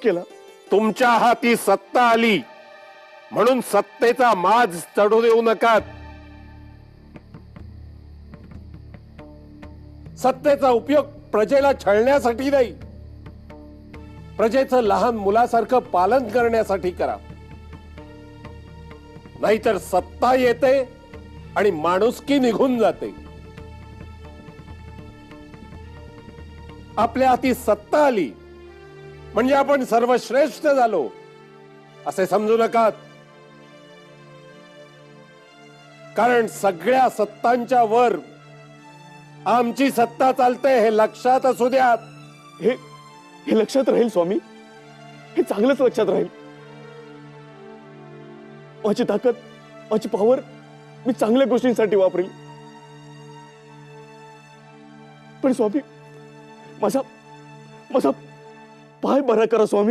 केला. तुमच्या हाती सत्ता आली म्हणून सत्तेचा माज चढू देऊ नका. सत्तेचा उपयोग प्रजेला छळण्यासाठी नाही, प्रजेचं लहान मुलासारखं पालन करण्यासाठी करा. नाहीतर सत्ता येते आणि माणुसकी निघून जाते. आपल्या हाती सत्ता आली म्हणजे आपण सर्वश्रेष्ठ झालो असे समजू नका. कारण सगळ्या सत्तांच्या वर आमची सत्ता चालते हे लक्षात असू द्या. हे हे लक्षात राहील स्वामी, हे चांगलंच लक्षात राहील. माझी ताकद, माझी पॉवर मी चांगल्या गोष्टींसाठी वापरेल. पण स्वामी, माझा माझा पाय बरा करा स्वामी.